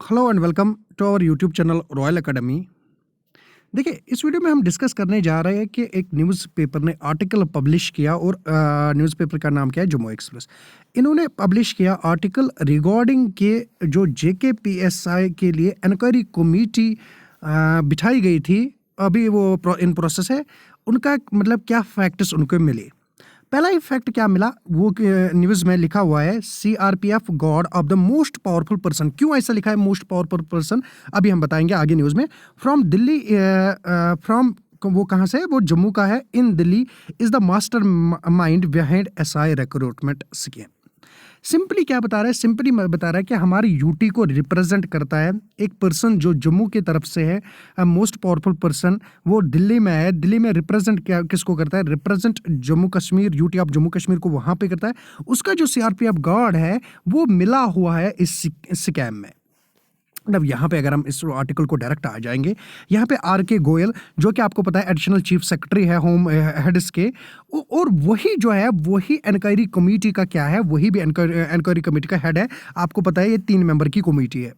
Hello and welcome to our YouTube channel Royal Academy. देखिए, इस video में हम डिस्कस करने जा रहे हैं कि एक न्यूज़पेपर ने आर्टिकल पब्लिश किया और न्यूज़पेपर का नाम क्या है, जम्मू एक्सप्रेस। इन्होंने पब्लिश किया आर्टिकल रिगार्डिंग के जो जेकेपीएसआई के लिए इंक्वायरी कमेटी बिठाई गई थी, अभी वो इन प्रोसेस है। उनका मतलब क्या फैक्ट्स उनको मिले। पहला इफेक्ट क्या मिला वो न्यूज़ में लिखा हुआ है, CRPF God of the most powerful person. क्यों ऐसा लिखा है मोस्ट पावरफुल पर्सन, अभी हम बताएंगे आगे न्यूज़ में। फ्रॉम दिल्ली, फ्रॉम वो कहाँ से है, वो जम्मू का है। In Delhi is the mastermind behind SI recruitment scheme. Simply क्या बता रहा है, सिंपली बता रहा है कि हमारी यूटी को रिप्रेजेंट करता है एक पर्सन जो जम्मू की तरफ से है, मोस्ट पावरफुल पर्सन। वो दिल्ली में है। दिल्ली में रिप्रेजेंट क्या किसको करता है, represent Jammu Kashmir, UT of Jammu Kashmir को वहाँ पे करता है। उसका जो सीआरपीएफ गार्ड है वो मिला हुआ है इस स्कैम में। अब यहाँ पे अगर हम इस आर्टिकल को डायरेक्ट आ जाएंगे, यहाँ पे आर.के. गोयल जो कि आपको पता है एडिशनल चीफ सेक्रेटरी है होम हेड्स के, और वही जो है वही इंक्वायरी कमेटी का क्या है, वही भी इंक्वायरी कमेटी का हेड है। आपको पता है ये 3 मेंबर की कमेटी है।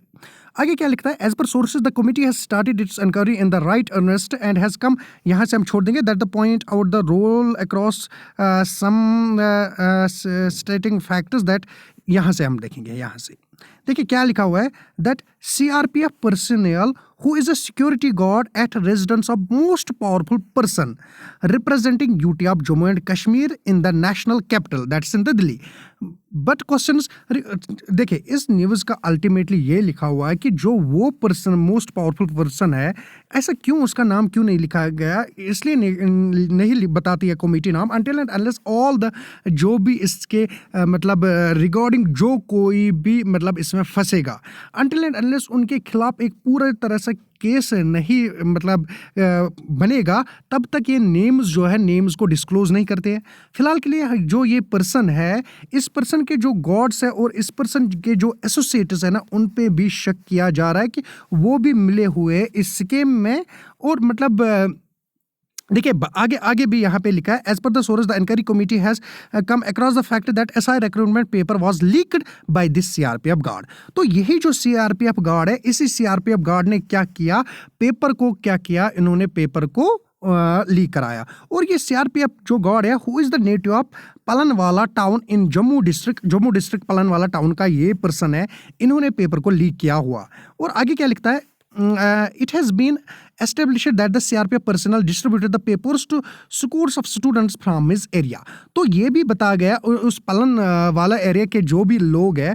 आगे क्या लिखता है, as per sources the committee has started its inquiry in the right earnest and has come, यहाँ से हम छोड़ देंगे, that the point out the role across some stating factors that, यहाँ से हम देखेंगे। यहाँ से देखिए क्या लिखा हुआ है, that CRPF personal who is a security guard at residence of most powerful person representing UT of Jammu and Kashmir in the national capital, that's in the Delhi. But questions देखिए, इस न्यूज़ का ultimately ये लिखा हुआ है कि जो वो पर्सन मोस्ट पावरफुल पर्सन है, ऐसा क्यों उसका नाम क्यों नहीं लिखा गया, इसलिए नहीं बताती है कमेटी नाम, until and unless all the जो भी इसके मतलब रिगार्डिंग जो कोई भी मतलब इसमें फंसेगा, अनटिल एंड अनलेस उनके खिलाफ एक पूरे तरह से केस नहीं मतलब बनेगा, तब तक ये नेम्स जो है नेम्स को डिस्क्लोज नहीं करते हैं। फिलहाल के लिए जो ये पर्सन है, इस पर्सन के जो गॉड्स है और इस पर्सन के जो एसोसिएट्स है ना, उन पे भी शक किया जा रहा है कि वो भी मिले हुए इस स्कीम में। और मतलब देखिए आगे भी यहाँ पे लिखा है, as per the source the inquiry committee has come across the fact that SI recruitment paper was leaked by this CRPF guard. तो यही जो सीआरपीएफ गार्ड है, इसी सीआरपीएफ गार्ड ने क्या किया, पेपर को क्या किया, इन्होंने पेपर को लीक कराया। और ये सीआरपीएफ जो गार्ड है, who is the native of Palanwala town in Jammu district Palanwala town का ये पर्सन है, इन्होंने पेपर को लीक किया हुआ। और आगे क्या लिखता है, it has been established that the CRPF personnel distributed the papers to scores of students from his area। तो ये भी बताया गया उस पलन वाला एरिया के जो भी लोग हैं,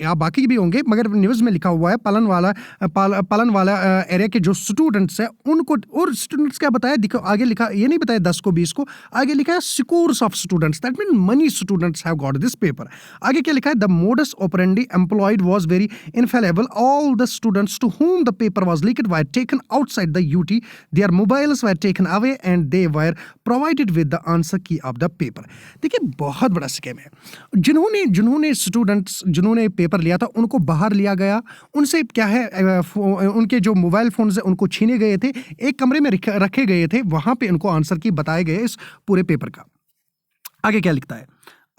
या बाकी भी होंगे, मगर न्यूज़ में लिखा हुआ है पलन वाला एरिया के जो स्टूडेंट्स हैं उनको, और स्टूडेंट्स क्या बताया, देखो आगे लिखा, ये नहीं बताया 10 को 20 को, आगे लिखा है scores of students, that means many students have got this paper। आगे क्या लिखा है, the modus operandi employed was very infallible, all the students to whom the paper was leaked were taken outside the UT, their mobiles were taken away and they were provided with the answer key of the paper। देखिए बहुत बड़ा scam है। जिन्होंने students जिन्होंने paper लिया था उनको बाहर लिया गया, उनसे क्या है उनके जो मोबाइल फोन्स है उनको छीने गए थे, एक कमरे में रखे गए थे, वहां पे उनको आंसर की बताए गए इस पूरे पेपर का। आगे क्या लिखता है,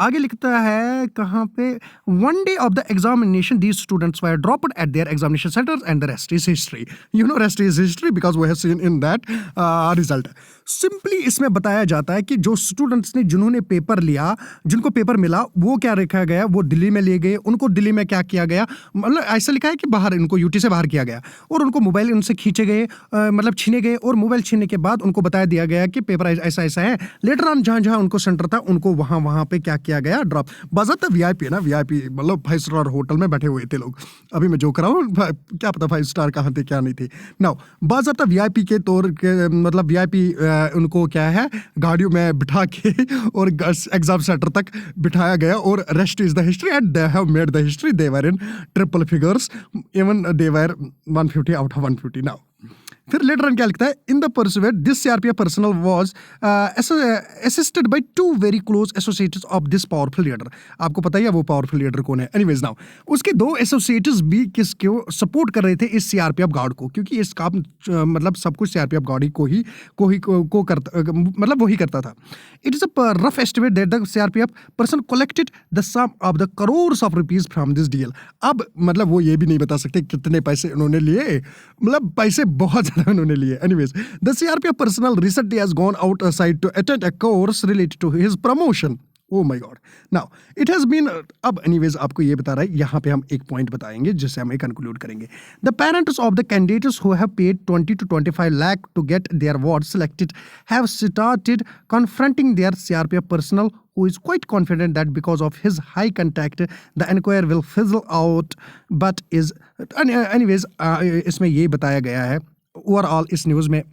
आगे लिखता है कहाँ पे, one day of the examination these students were dropped at their examination centres and the rest is history. You know rest is history because we have seen in that result. Simply इसमें बताया जाता है कि जो students ने जिन्होंने paper लिया, जिनको पेपर मिला, वो क्या रखा गया, वो दिल्ली में ले गए, उनको दिल्ली में क्या किया गया, मतलब ऐसा लिखा है कि बाहर इनको यूटी से बाहर किया गया, और उनको मोबाइल उनसे खींचे गए, मतलब छीने गए, और मोबाइल छीनने के बाद उनको बताया दिया गया कि पेपर ऐसा ऐसा है। लेटर ऑन जहाँ उनको सेंटर था उनको वहाँ पे क्या किया गया, ड्रॉप। बाज़ाब्ता वीआईपी है ना, वीआईपी मतलब 5 स्टार होटल में बैठे हुए थे लोग। अभी मैं जो कराऊँ, क्या पता 5 स्टार कहाँ थे क्या नहीं थे। नाउ बाज़ाब्ता वीआईपी के तौर के मतलब वीआईपी उनको क्या है गाड़ियों में बिठा के और एग्जाम सेंटर तक बिठाया गया, और rest is the history and they have made the history, they were in triple figures, even they were 150 out of 150। Now फिर लेटर ऑन क्या लिखता है, in the pursuit this CRPF personnel was assisted by two very close associates of this powerful leader. आपको पता ही है वो powerful leader कौन है। एनीवेज नाउ उसके दो एसोसिएट्स भी किसको सपोर्ट कर रहे थे, इस सीआरपीएफ गार्ड को, क्योंकि इस काम मतलब सब कुछ सीआरपीएफ गार्ड ही को करता, मतलब वही करता था। It is a rough estimate that the CRPF person collected the sum of the crores of rupees from this deal. अब मतलब वो ये भी नहीं बता सकते कितने पैसे उन्होंने लिए, मतलब पैसे बहुत ज्यादा उन्होंने लिए। Anyways the CRPF personnel recently has gone outside to attend a course related to his promotion. Oh my God. Now, it has been, अब anyways आपको ये बता रहा है, यहाँ पे हम एक पॉइंट बताएंगे जिससे हम कंक्लूड करेंगे। The parents of the candidates who have paid 20 to 25 lakh to get their ward selected have started confronting their CRPF personnel who is quite confident that because of his high contact, the inquiry will fizzle out, but is, anyways इसमें ये बताया गया है overall इस news में।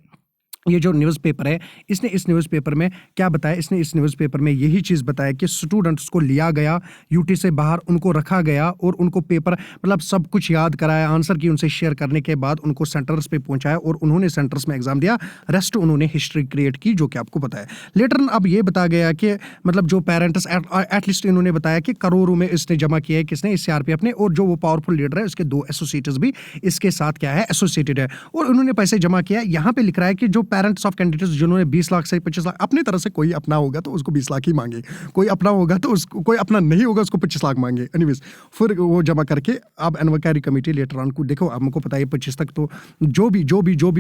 ये जो newspaper है, इसने इस न्यूज़पेपर में क्या बताया, इसने इस न्यूज़पेपर में यही चीज़ बताया कि स्टूडेंट्स को लिया गया यूटी से बाहर, उनको रखा गया और उनको पेपर मतलब सब कुछ याद कराया, आंसर की उनसे शेयर करने के बाद उनको सेंटर्स पे पहुंचाया और उन्होंने सेंटर्स में एग्जाम दिया, रेस्ट उन्होंने हिस्ट्री क्रिएट की, जो कि आपको पता है। लेटर अब ये बताया गया कि मतलब जो पेरेंट्स एटलीस्ट इन्होंने बताया कि करोड़ों में इसने जमा किया है, किसने, इस सीआरपीएफ ने, और जो वो पावरफुल लीडर है उसके दो एसोसिएट्स भी इसके साथ क्या है, एसोसिएटेड है, और उन्होंने पैसे जमा किया। यहाँ पे लिख रहा है कि जो पेरेंट्स ऑफ कैंडिडेट्स जिन्होंने 20 लाख से 25 लाख, अपनी तरह से कोई अपना होगा तो उसको 20 लाख ही मांगे, कोई अपना होगा तो उसको, कोई अपना नहीं होगा उसको 25 लाख मांगे। एनीवेज फिर वो जमा करके अब इन्क्वायरी कमेटी लेटर ऑन को देखो, हमको पता है 25 तक तो जो भी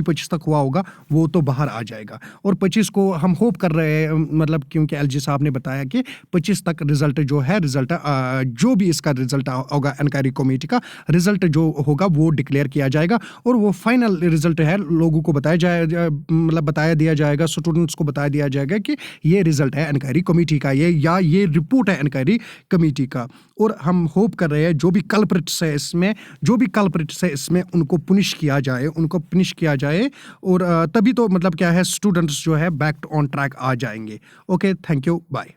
25 तक हुआ होगा वो तो बाहर आ जाएगा, और 25 को हम होप कर रहे हैं, मतलब क्योंकि एलजी साहब ने बताया कि 25 तक रिजल्ट जो है, रिजल्ट जो भी इसका रिजल्ट होगा, इंक्वायरी कमेटी का रिजल्ट जो होगा वो डिक्लेयर किया जाएगा, और वो फाइनल रिजल्ट है लोगों को बताया जाए, मतलब बताया दिया जाएगा, स्टूडेंट्स को बताया दिया जाएगा कि ये रिजल्ट है इंक्वायरी कमेटी का, ये रिपोर्ट है इंक्वायरी कमेटी का। और हम होप कर रहे हैं जो भी कल्प्रिट्स है इसमें उनको पुनिश किया जाए, और तभी तो मतलब क्या है, स्टूडेंट्स जो है बैक ऑन ट्रैक आ जाएंगे। Okay, thank you, bye.